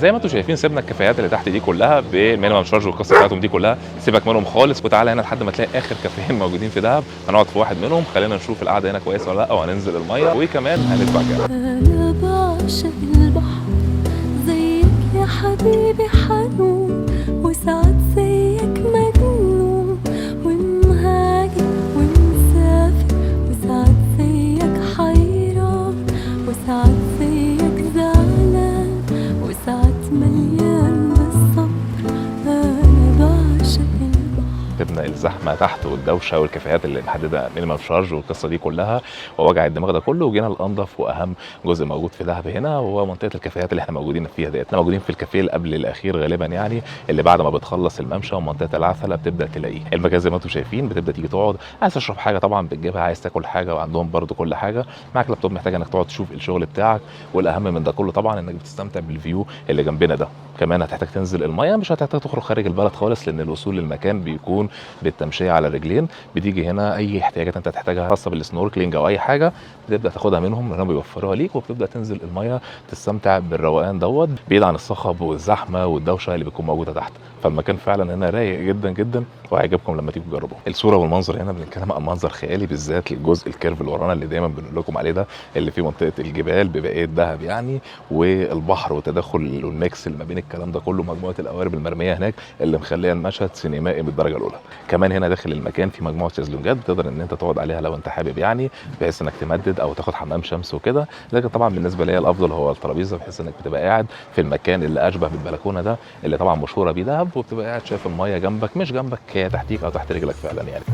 زي ما انتم شايفين سيبنا الكافيهات اللي تحت دي كلها بالمينيمم شارج والقصه بتاعتهم دي كلها، سيبك منهم خالص وتعالى هنا لحد ما تلاقي اخر كافيهين موجودين في دهب. هنقعد في واحد منهم، خلينا نشوف القعده هنا كويسه ولا لا، وهننزل الميه وكمان هندفع كام. انا بعشق البحر زيك يا حبيبي حنون، وساعات زيك مجنون ومهاجر ومسافر، وساعات زيك حيران، وساعات زيك زعلان، وساعات مليان بالصبر. انا بعشق البحر. سيبنا الزحمه تحت والدوشه والكافيهات اللي محدده مينيمم شارج والقصه دي كلها ووجع الدماغ ده كله، وجينا لانضف واهم جزء موجود في دهب هنا، وهو منطقه الكافيهات اللي احنا موجودين فيها ديت. احنا موجودين في الكافيه اللي قبل الاخير غالبا، يعني اللي بعد ما بتخلص الممشى ومنطقه العسله بتبدا تلاقيه. المكان زي ما انتم شايفين بتبدا تيجي تقعد، عايز تشرب حاجه طبعا بتجيبها، عايز تاكل حاجه وعندهم برده كل حاجه، معاك لابتوب محتاج انك تقعد تشوف الشغل بتاعك، والاهم من ده كله طبعا انك بتستمتع بالفيو اللي جنبنا ده. كمان هتحتاج تنزل الميه، مش هتحتاج تخرج خارج البلد خالص، لان الوصول للمكان بيكون بالتمشيه على رجلين. بتيجي هنا اي احتياجات انت تحتاجها خاصه بالسنوركلينج او اي حاجه بتبدا تاخدها منهم لانهم بيوفروها ليك، وبتبدا تنزل الميه تستمتع بالروقان دوت بعيد عن الصخب والزحمه والدوشه اللي بتكون موجوده تحت. فالمكان فعلا هنا رايق جدا جدا وهيعجبكم لما تيجوا تجربوه. الصوره والمنظر هنا بنتكلم عن منظر خيالي، بالذات الجزء الكيرف اللي ورانا اللي دايما بنقول لكم عليه ده، اللي فيه منطقه الجبال ببقيه دهب يعني، والبحر وتداخل الميكس اللي ما بين الكلام ده كله، مجموعه القوارب المرميه هناك اللي مخليه المشهد سينمائي بالدرجه الاولى. كمان هنا داخل المكان في مجموعه شезлونجات بتقدر ان انت تقعد عليها لو انت حابب، يعني بحيث انك تمدد او تاخد حمام شمس وكده. لكن طبعا بالنسبه لي الافضل هو الترابيزه، بحيث انك بتبقى قاعد في المكان اللي اشبه بالبلكونه ده اللي طبعا مشهوره بيه دهب، وبتبقى قاعد شايف الميه جنبك، مش جنبك، هي تحتيك او تحت رجلك فعلا يعني.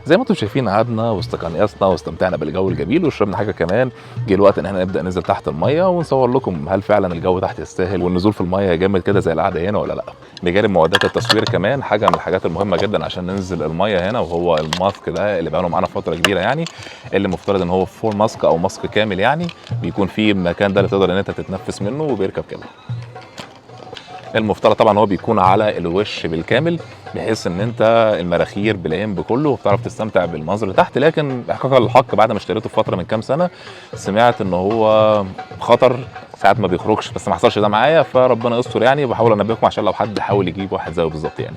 زي ما انتم شايفين قعدنا واستقنيصنا واستمتعنا بالجو الجميل وشربنا حاجه كمان. جه الوقت ان احنا نبدا ننزل تحت الميه ونصور لكم هل فعلا الجو تحت يستاهل والنزول في الميه جامد كده زي القعده هنا ولا لا. بجانب معدات التصوير كمان حاجه من الحاجات المهمه جدا عشان ننزل الميه هنا، وهو الماسك ده اللي بقاله معانا فتره كبيره، يعني اللي مفترض ان هو فول ماسك او ماسك كامل، يعني بيكون فيه المكان ده اللي تقدر ان انت تتنفس منه وبيركب كده. المفترض طبعا هو بيكون على الوش بالكامل، بحيث ان انت المراخير بالعين بكله وبتعرف تستمتع بالمنظر اللي تحت. لكن احقاقا للحق بعد ما اشتريته في فتره من كام سنه سمعت ان هو خطر، ساعات ما بيخرجش، بس ما حصلش ده معايا فربنا يستر يعني. وبحاول انبهكم عشان لو حد حاول يجيب واحد زيه بالظبط يعني.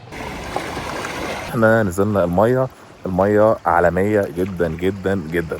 احنا نزلنا الميه عالميه جدا جدا جدا.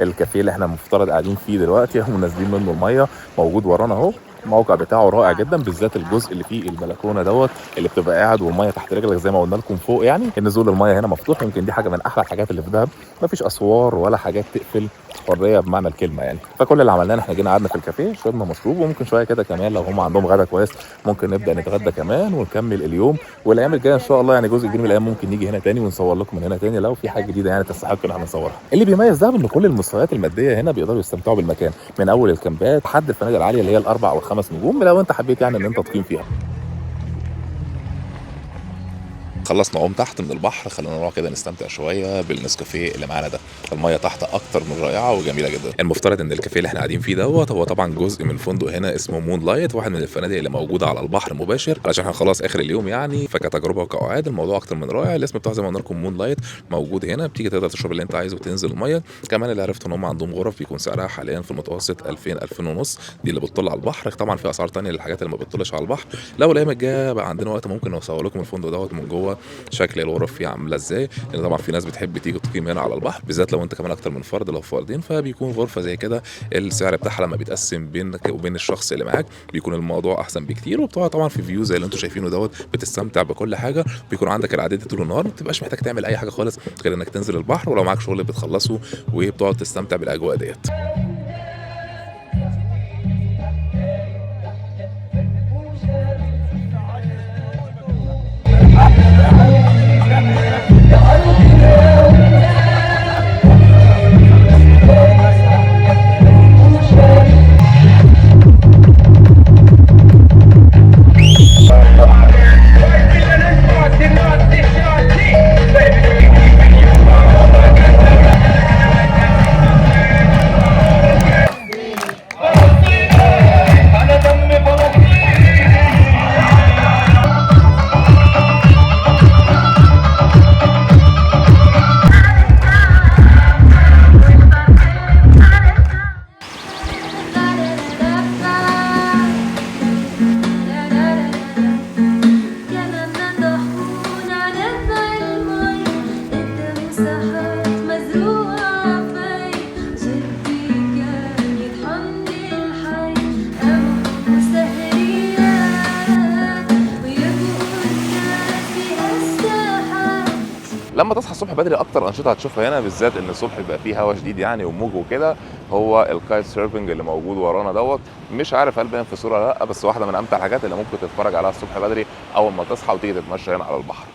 الكافيه اللي احنا مفترض قاعدين فيه دلوقتي هم نازلين منه الميه، موجود ورانا اهو. الموقع بتاعه رائع جدا، بالذات الجزء اللي فيه البلكونه دوت اللي بتبقى قاعد والميه تحت رجلك زي ما قلنا لكم فوق. يعني النزول الميه هنا مفتوح، يمكن دي حاجه من احلى الحاجات اللي في دهب، مفيش اسوار ولا حاجات تقفل، حريه بمعنى الكلمه يعني. فكل اللي عملناه احنا جينا قعدنا في الكافيه شربنا مشروب، وممكن شويه كده كمان لو هم عندهم غدا كويس ممكن نبدا نتغدى كمان ونكمل اليوم. والايام الجايه ان شاء الله يعني جزء كبير من الايام ممكن نيجي هنا تاني ونصور لكم من هنا تاني لو في حاجه جديده يعني تستحق ان احنا نصورها. اللي بيميز دهب ان كل المستويات الماديه هنا بيقدروا يستمتعوا بالمكان، من اول الكامبات لحد الفنادق العاليه اللي هي الاربع والخمس نجوم لو انت حبيت يعني ان انت تقيم فيها. خلصنا عوم تحت من البحر، خلينا نروح كده نستمتع شويه بالنسكافيه اللي معانا ده. الميه تحت اكتر من رائعه وجميله جدا. المفترض ان الكافيه اللي احنا قاعدين فيه دوت هو طبعا جزء من فندق هنا اسمه مون لايت، واحد من الفنادق اللي موجوده على البحر مباشر، علشان احنا خلاص اخر اليوم يعني. فكتجربه وكقعاد الموضوع اكتر من رائع. الاسم بتاعه زي ما قلنا لكم مون لايت، موجود هنا، بتيجي تقدر تشرب اللي انت عايزه وتنزل الميه. كمان اللي عرفته ان هم عندهم غرف بيكون سعرها حاليا في المتوسط 2000 ونص، دي اللي بتطل على البحر. طبعا في اسعار ثانيه للحاجات اللي ما بتطلش على البحر. لو الايام الجايه بقى عندنا وقت ممكن نصور لكم الفندق دوت من جوه شكل الغرف فيه عامله ازاي، لان طبعا في ناس بتحب تيجي تقيم هنا على البحر، بالذات لو انت كمان اكتر من فرد، لو فردين فبيكون غرفه زي كده السعر بتاعها لما بيتقسم بينك وبين الشخص اللي معاك بيكون الموضوع احسن بكتير. وبتقعد طبعا في فيو زي اللي انتم شايفينه دوت، بتستمتع بكل حاجه، بيكون عندك العادات دي طول النهار، ما بتبقاش محتاج تعمل اي حاجه خالص غير انك تنزل البحر، ولو معاك شغل بتخلصه وبتقعد تستمتع بالاجواء ديت. لما تصحى الصبح بدري اكتر انشطه هتشوفها هنا، بالذات ان الصبح بيبقى فيه هوا شديد يعني وموج وكده، هو الكايت سيرفنج اللي موجود ورانا دوت. مش عارف هل باين في الصوره ولا لا، بس واحده من امتع الحاجات اللي ممكن تتفرج عليها الصبح بدري اول ما تصحى وتيجي تتمشى هنا على البحر.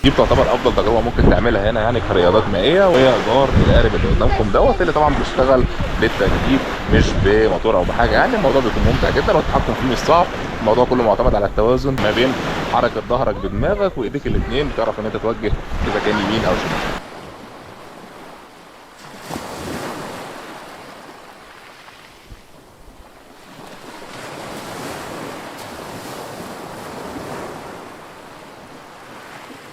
دي بتعتبر افضل تجربه ممكن تعملها هنا يعني كرياضات مائيه، وهي جار القارب اللي قدامكم دوت، اللي طبعا بيشتغل بالتجديد مش بموتور او بحاجه. يعني الموضوع بيكون ممتع جدا والتحكم فيه مش صعب، الموضوع كله معتمد على التوازن ما بين حركه ظهرك بدماغك وايديك الاثنين، بتعرف ان انت توجه اذا كان يمين او شمال.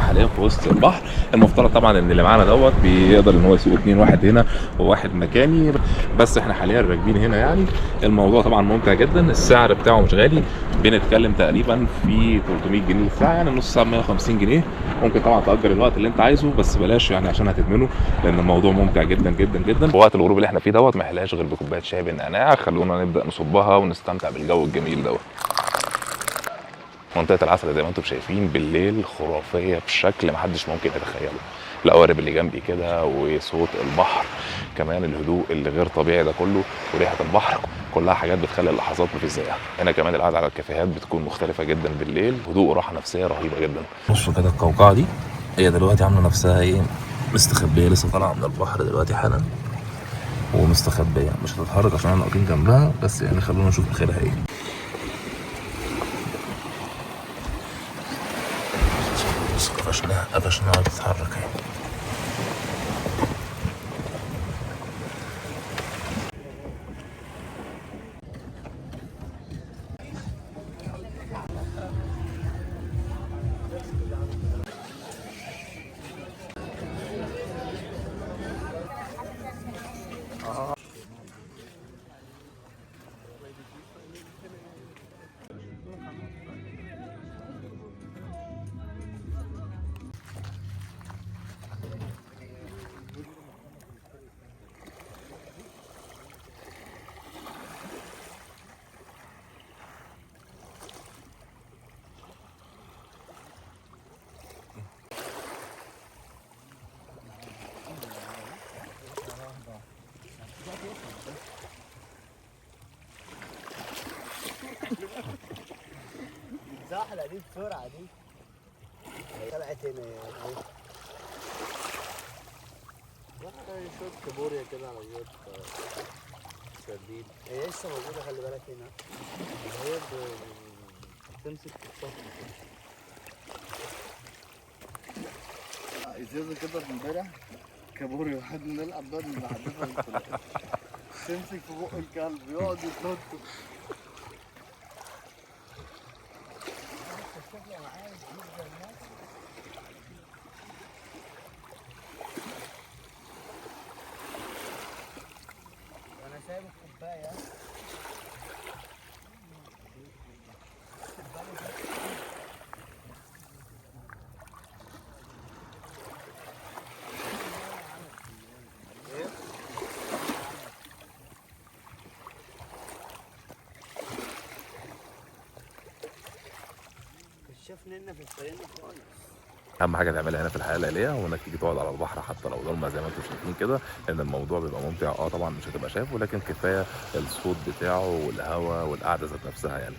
حاليا في وسط البحر. المفترض طبعا ان اللي معانا دوت بيقدر ان هو يسوق 2 واحد هنا وواحد مكاني، بس احنا حاليا راكبين هنا. يعني الموضوع طبعا ممتع جدا، السعر بتاعه مش غالي، بنتكلم تقريبا في 300 جنيه الساعه، يعني نص ساعه 150 جنيه. ممكن طبعا تاجر الوقت اللي انت عايزه، بس بلاش يعني عشان هتدمنه، لان الموضوع ممتع جدا جدا جدا. وقت الغروب اللي احنا فيه دوت ما يحلاش غير بكوبايه شاي بالنعناع. خلونا نبدا نصبها ونستمتع بالجو الجميل دوت. منطقة العسل زي ما انتم شايفين بالليل خرافية بشكل محدش ممكن يتخيله. القوارب اللي جنبي كده وصوت البحر، كمان الهدوء اللي غير طبيعي ده كله، وريحة البحر، كلها حاجات بتخلي اللحظات مفيش زيها. هنا كمان القعدة على الكافيهات بتكون مختلفة جدا بالليل، هدوء وراحة نفسية رهيبة جدا. بصوا كده القوقعة دي، هي دلوقتي عاملة نفسها ايه، مستخبية، لسه طالعة من البحر دلوقتي حالا ومستخبية، مش هتتحرك عشان احنا واقفين جنبها، بس يعني خلونا نشوف اخرها ايه. قفشناها بتتحرك اهي. الزحلة دي بسرعة دي طلعت هنا يعني. شوية كابوريا كده على شوية سردين، هي لسه موجودة خلي بالك هنا، هي بتمسك في الصخر كده. ازازة كده امبارح كابوريا، واحد بنلعب بقى بنحدفها تمسك في بق الكلب يقعد يتنطط. انا سايب الكوبايه شافني هنا في الفريق خالص. اهم حاجه تعملها هنا في الحياه الليليه هو انك تيجي تقعد على البحر حتى لو ضلمه زي ما انتم شايفين كده، لان الموضوع بيبقى ممتع. طبعا مش هتبقى شايفه، لكن كفايه الصوت بتاعه والهواء والقعده ذات نفسها يعني.